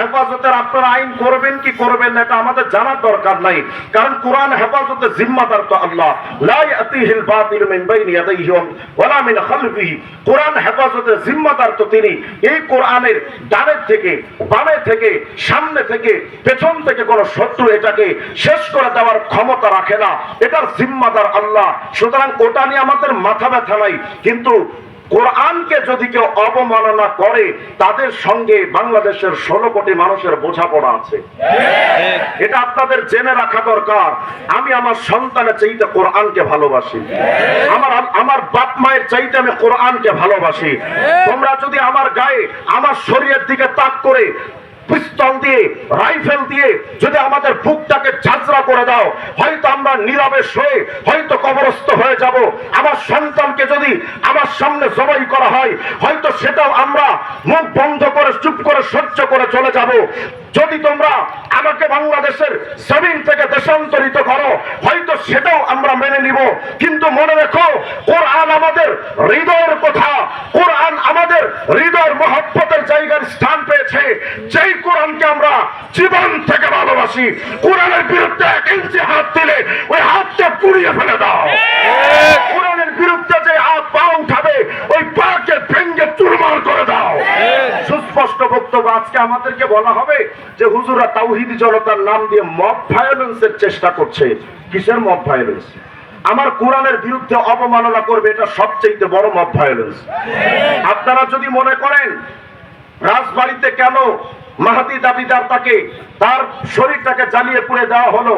হেফাজতের আপনারা আইন করবেন কি করবেন না এটা আমাদের জানার দরকার নাই, কারণ কোরআন হেফাজতের জিম্মাদার তো আল্লাহ। লা ইয়াতিহিল বাতিল মিন বাইনি ইয়াদাইহি ওয়ালা মিন খালফিহি, কোরআন হেফাজতের জিম্মাদার তো তিনি। এই কোরআনের ডানের থেকে বামে থেকে সামনে থেকে পেছন থেকে কোন শত্রু এটাকে শেষ করে দেওয়ার ক্ষমতা রাখে না, এটার জিম্মাদার আল্লাহ। সুতরাং ওটা নিয়ে আমাদের মাথা ব্যথা নাই, কিন্তু কোরআনকে যদি কেউ অবমাননা করে তাদের সঙ্গে বাংলাদেশের 16 কোটি মানুষের বোঝাপড়া আছে, এটা আপনাদের জেনে রাখা দরকার। আমি আমার সন্তানের চাইতে কোরআনকে ভালোবাসি, আমার বাপ মায়ের চাইতে আমি কোরআনকে ভালোবাসি। তোমরা যদি আমার গায়ে আমার শরীরের দিকে তাক করে পিস্তল দিয়ে রাইফেল দিয়ে যদি আমাদের বুকটাকে ঝাঁঝরা করে দাও, হয়তো আমরা নীরবে শুয়ে হয়তো কবরস্থ হয়ে যাব। আমার সন্তানকে যদি আমার সামনে জবাই করা হয়, হয়তো সেটাও আমরা মুখ বন্ধ করে চুপ করে সহ্য করে চলে যাব। যদি তোমরা আমাকে বাংলাদেশের জমিন থেকে দেশান্তরিত করো, হয়তো সেটাও আমরা মেনে নিব। কিন্তু মনে রেখো, কোরআন আমাদের হৃদয়ের কথা, কোরআন আমাদের হৃদয়ের মহব্বতের জায়গার স্থান পেয়েছে। যেই কোরআনকে আমরা জীবন থেকে ভালোবাসি, কোরআনের বিরুদ্ধে 1 ইঞ্চি হাত দিলে ওই হাতটা পুড়িয়ে ফেলে দাও। কোরআনের বিরুদ্ধে যে হাত পা উঠাবে ওই পাকে ভেঙে চুরমার করে দাও। সুস্পষ্ট বক্তব্য। আজকে আমাদেরকে বলা হবে যে হুজুরা তাওহীদি জনতার নাম দিয়ে মব ভায়োলেন্সের চেষ্টা করছে। কিসের মব ভায়োলেন্স? আমার কোরআনের বিরুদ্ধে অবমাননা করবে, এটা সবচেয়ে বড় মব ভায়োলেন্স। আপনারা যদি মনে করেন রাজবাড়িতে কেন মাহাদি দাবিদার তাকে তার শরীরটাকে জ্বালিয়ে পুড়ে দেওয়া হলো,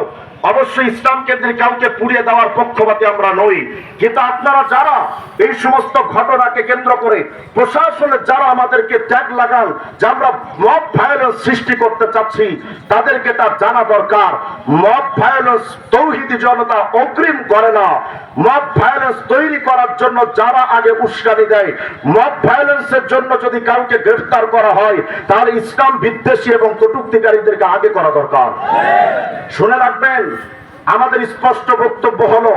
অবশ্যই ইসলাম কেন্দ্রিক কাউকে পুড়িয়ে দেওয়ার পক্ষপাতী আমরা নই। কিন্তু আপনারা যারা এই সমস্ত ঘটনাকে কেন্দ্র করে প্রশাসনের যারা আমাদেরকে ট্যাগ লাগান যে আমরা মব ভায়োলেন্স সৃষ্টি করতে চাচ্ছি, তাদেরকে তা জানা দরকার। মব ভায়োলেন্স তাওহীদি জনতা অগ্রিম করে না। মব ভায়োলেন্স তৈরি করার জন্য যারা আগে উস্কানি দেয়, মব ভায়োলেন্সের জন্য যদি কাউকে গ্রেফতার করা হয়, তাহলে ইসলাম বিদ্বেষী এবং কটূক্তিকারীদেরকে আগে করা দরকার। শুনে রাখবেন, আমাদের স্পষ্ট বক্তব্য হলো,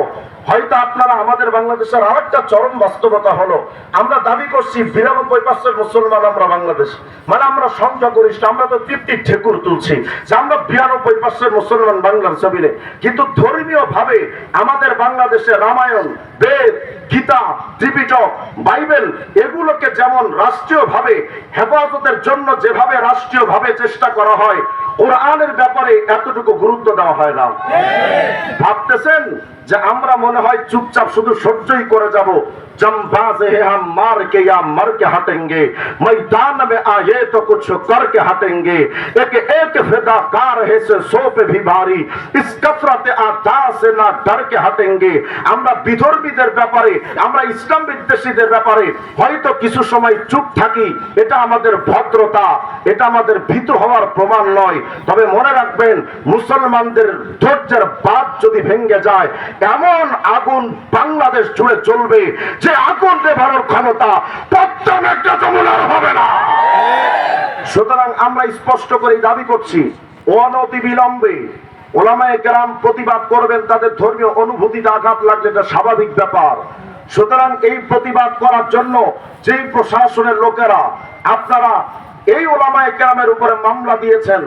হয়তো আপনারা আমাদের বাংলাদেশের আরেকটা চরম বাস্তবতা হলো, আমরা দাবি করছি 92% মুসলমান আমরা বাংলাদেশ, মানে আমরা সংখ্যাগরিষ্ঠ, আমরা তো তৃপ্তির ঠেকুর তুলছি যে আমরা 92% মুসলমান বাংলার জমিনে। কিন্তু ধর্মীয় ভাবে আমাদের বাংলাদেশে রামায়ণ, বেদ, গীতা, ত্রিপিটক, বাইবেল এগুলোকে যেমন রাষ্ট্রীয় ভাবে হেফাজতের জন্য যেভাবে রাষ্ট্রীয় ভাবে চেষ্টা করা হয়, কোরআনের ব্যাপারে এতটুকু গুরুত্ব দেওয়া হয় না। ভাবতেছেন যে আমরা মনে হয় চুপচাপ শুধু সহ্যই করে যাব। जमबाज है हम मार के या मर के हटेंगे, मैदान में आए तो कुछ करके हटेंगे, एक फिदाकार है से सौ पे भी भारी, इस कसरत आदा से ना डर के हटेंगे। আমরা বিধর্মীদের ব্যাপারে, আমরা ইসলাম বিদ্বেষীদের ব্যাপারে হয়তো কিছু সময় চুপ থাকি, এটা আমাদের ভদ্রতা, এটা আমাদের ভীতু হওয়ার প্রমাণ নয়। তবে মনে রাখবেন, মুসলমানদের ধৈর্যের বাঁধ যদি ভেঙে যায়, এমন আগুন বাংলাদেশ জুড়ে চলবে যে আগুন নেভানোর ক্ষমতা পদ্মা মেঘনা যমুনার হবে না। সুতরাং আমরা স্পষ্ট করে দাবি করছি, অনতি বিলম্বে ওলামায়ে কেরাম প্রতিবাদ করবেন। তাদের ধর্মীয় অনুভূতিতে আঘাত লাগলে এটা স্বাভাবিক ব্যাপার। সুতরাং এই প্রতিবাদ করার জন্য যেই প্রশাসনের লোকেরা আপনারা এই ওলামায়ে কেরামের উপরে মামলা দিয়েছেন,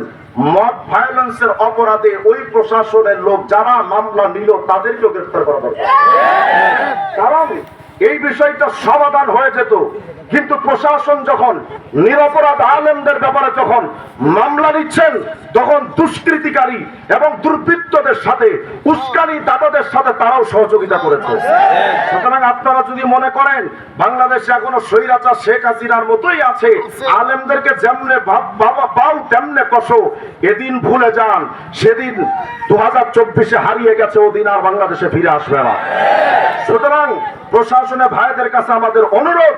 মব ভায়োলেন্সের অপরাধে ওই প্রশাসনের লোক যারা মামলা নিল তাদেরকেও গ্রেফতার করা দরকার। কারণ এই বিষয়টা সমাধান হয়ে যেত, কিন্তু প্রশাসন যখন নিরপরাধ আলেমদের ব্যাপারে যখন মামলা নিচ্ছেন, তখন দুষ্কৃতিকারী এবং দুর্বৃত্তদের সাথে, উস্কানি দাতাদের সাথে তারাও সহযোগিতা করেছে। সুতরাং আপনারা যদি মনে করেন বাংলাদেশে এখনো স্বৈরাচার শেখ হাসিনার মতোই আছে, আলেমদেরকে যেমনে বাবা পাও তেমনে কষো, এদিন ভুলে যান। সেদিন 2024-এ হারিয়ে গেছে, ওদিন আর বাংলাদেশে ফিরে আসবে না। সুতরাং প্রশাসনের ভাইদের কাছে আমাদের অনুরোধ,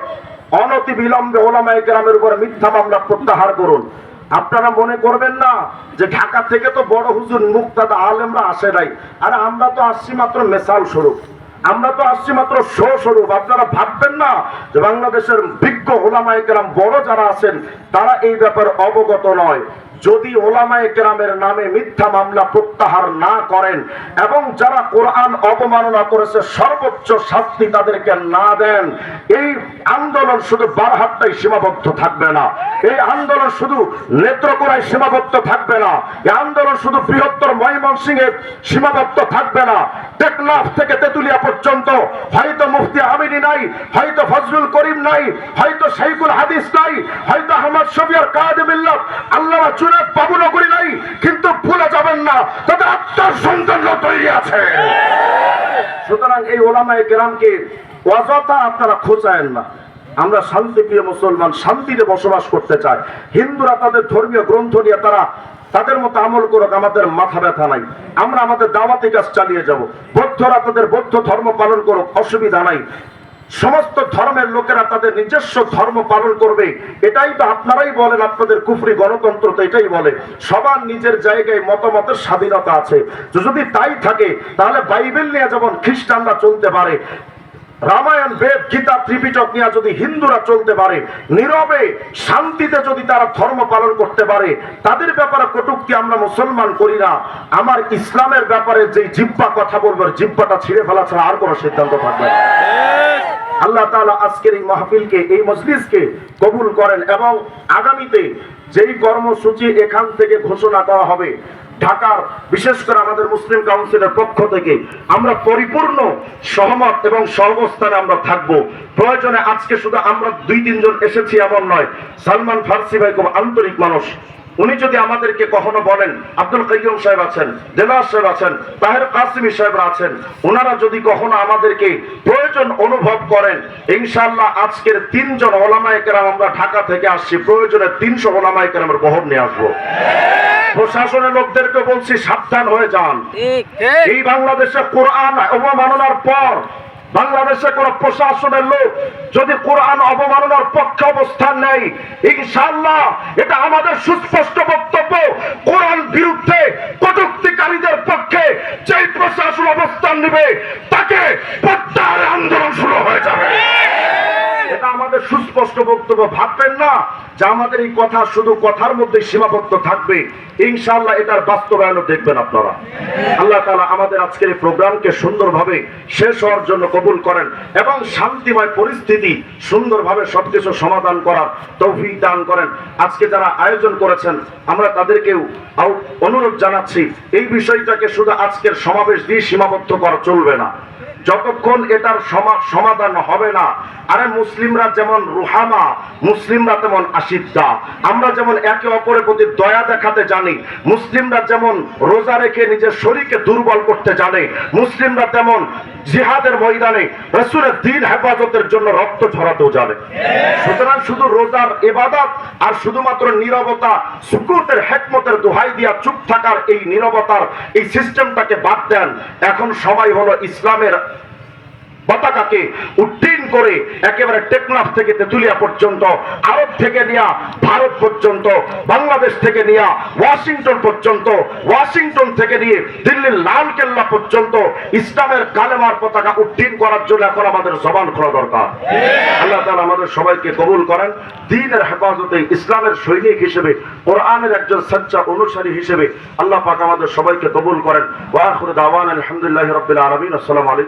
অনতি বিলম্বে ওলামায়ে কেরামের উপরে মিথ্যা মামলা প্রত্যাহার করুন। আপনারা মনে করবেন না যে ঢাকা থেকে তো বড় হুজুর মুক্তাদা আলেমরা আসে নাই, আর আমরা তো আসছি মাত্র মেসাল স্বরূপ, আমরা তো আসছি মাত্র শো স্বরূপ। আপনারা ভাববেন না যে বাংলাদেশের বিজ্ঞ ওলামায়ে কেরাম বড় যারা আছেন তারা এই ব্যাপারে অবগত নয়। যদি ওলামায়ে কেরামের নামে মিথ্যা মামলা প্রত্যাহার না করেন এবং যারা কোরআন অবমাননা করেছে সর্বোচ্চ শাস্তি তাদেরকে না দেন, এই আন্দোলন শুধু বারহাট্টায় সীমাবদ্ধ থাকবে না, এই আন্দোলন শুধু নেত্রকোনায় সীমাবদ্ধ থাকবে না, এই আন্দোলন শুধু বৃহত্তর ময়মনসিংহে সীমাবদ্ধ থাকবে না, টেকনাফ থেকে তেতুলিয়া পর্যন্ত হয়তো মুফতি আমিনী নাই, হয়তো ফজলুল করিম নাই, হয়তো শাইখুল হাদিস নাই, হয়তো আহমদ শফিউর কাদের মিল্লাত আল্লামা জুনায়েদ বাবুনগরী নাই, কিন্তু ভুলে যাবেন না তাদের আত্মার সন্তান তৈরি আছে। সুতরাং এই ওলামায়ে কেরামকে অযথা আপনারা খোঁচায়েন না। আমরা শান্তিপ্রিয় মুসলমান, শান্তিতে বসবাস করতে চাই। হিন্দুরা তাদের ধর্মীয় গ্রন্থ নিয়ে তারা তাদের মতো আমল করুক, আমাদের মাথা ব্যথা নাই। আমরা আমাদের দাওয়াতি কাজ চালিয়ে যাব। বৌদ্ধরা তাদের বৌদ্ধ ধর্ম পালন করুক, অসুবিধা নাই। সমস্ত ধর্মের লোকেরা তাদের নিজস্ব ধর্ম পালন করবে, এটাই তো আপনারাই বলেন। আপনাদের কুফরি গণতন্ত্র তো এটাই বলে, সবার নিজের জায়গায় মতামতের স্বাধীনতা আছে। যদি তাই থাকে তাহলে বাইবেল নিয়ে যেমন খ্রিস্টানরা চলতে পারে, রামায়ণ, বেদ, গীতা, ত্রিপিটক নিয়ে যদি হিন্দুরা চলতে পারে, নীরবে শান্তিতে যদি তারা ধর্ম পালন করতে পারে, তাদের ব্যাপারে কটূক্তি আমরা মুসলমান করি না। আমার ইসলামের ব্যাপারে যে জিহ্বা কথা বলবে, জিহ্বাটা ছিঁড়ে ফেলা ছাড়া আর কোনো সিদ্ধান্ত থাকবে না। আল্লাহ তাআলা আজকের এই মাহফিলকে, এই মজলিসকে কবুল করেন এবং আগামীতে যেই কর্মসূচি এখান থেকে ঘোষণা করা হবে, ঢাকার বিশেষ করে আমাদের মুসলিম কাউন্সিলের পক্ষ থেকে আমরা পরিপূর্ণ সহমত এবং সহাবস্থানে আমরা থাকব। প্রয়োজনে আজকে শুধু আমরা 2-3 জন এসেছি এমন নয়। সালমান ফার্সি ভাই খুব আন্তরিক মানুষ, উনি যদি আমাদেরকে কখনো বলেন, আব্দুল কাইয়ুম সাহেব আছেন, দেলাওয়ার সাহেব আছেন, তাহের কাসিমি সাহেবরা আছেন, ওনারা যদি কখনো আমাদেরকে প্রয়োজন অনুভব করেন, ইনশাআল্লাহ আজকের 3 জন ওলামায়ে কেরাম আমরা ঢাকা থেকে আসছি, প্রয়োজনে 300 ওলামায়ে কেরামের বহর নিয়ে আসবো। প্রশাসনের লোকদেরকে বলছি সাবধান হয়ে যান। এই বাংলাদেশে কোরআন অবমাননার পর বাংলাদেশে কোন প্রশাসনের লোক যদি কোরআন অবমাননার পক্ষে অবস্থান নেয়, ইনশাআল্লাহ এটা আমাদের সুস্পষ্ট বক্তব্য, কোরআন বিরুদ্ধে কটূক্তিকারীদের পক্ষে যেই প্রশাসন অবস্থান নেবে তাকে প্রত্যাহারের আন্দোলন শুরু হয়ে যাবে। এটা আমাদের সুস্পষ্ট বক্তব্য। ভাববেন না যে আমাদের এই কথা শুধু কথার মধ্যে সীমাবদ্ধ থাকবে, ইনশাআল্লাহ এটার বাস্তবায়নও দেখবেন আপনারা। আল্লাহ তাআলা আমাদের আজকের এই প্রোগ্রামকে সুন্দরভাবে শেষ হওয়ার জন্য কবুল করেন এবং শান্তিময় পরিস্থিতি সুন্দরভাবে সবকিছু সমাধান করার তৌফিক দান করেন। আজকে যারা আয়োজন করেছেন আমরা তাদেরকেও অনুরোধ জানাচ্ছি, এই বিষয়টাকে শুধু আজকের সমাবেশ দিয়ে সীমাবদ্ধ করা চলবে না। যতক্ষণ এটার সমাধান হবে না, আরে মুসলিমরা যেমন রুহামা, মুসলিমরা তেমন আশিদ্দা, আমরা যেমন একে অপরের প্রতি দয়া দেখাতে জানি, মুসলিমরা যেমন রোজা রেখে নিজের শরীরকে দুর্বল করতে জানে, মুসলিমরা তেমন জিহাদের ময়দানে রাসূলের দ্বীন হেফাজতের জন্য রক্ত ঝরাতেও জানে। সুতরাং শুধু রোজার ইবাদত আর শুধুমাত্র নীরবতা, সুকুতের হিকমতের দোহাই দিয়া চুপ থাকার এই নীরবতার এই সিস্টেমটাকে বাদ দেন। এখন সময় হলো ইসলামের পতাকাকে উড্ডীন করে একেবারে টেকনাফ থেকে তেতুলিয়া পর্যন্ত, আরব থেকে নিয়ে ভারত পর্যন্ত, বাংলাদেশ থেকে নিয়ে ওয়াশিংটন পর্যন্ত, ওয়াশিংটন থেকে নিয়ে দিল্লির লাল কেল্লা পর্যন্ত ইসলামের কালেমার পতাকা উড্ডীন করার জন্য এখন আমাদের জবান খোলা দরকার। আল্লাহ তাআলা আমাদের সবাইকে কবুল করেন। দ্বীনের হেফাজতে ইসলামের সৈনিক হিসেবে, কোরআনের একজন সচ্চা অনুসারী হিসেবে আল্লাহ পাক আমাদের সবাইকে কবুল করেন। ওয়া আখিরু দাওয়ানা আলহামদুলিল্লাহি রাব্বিল আলামিন। আসসালামু আলাইকুম।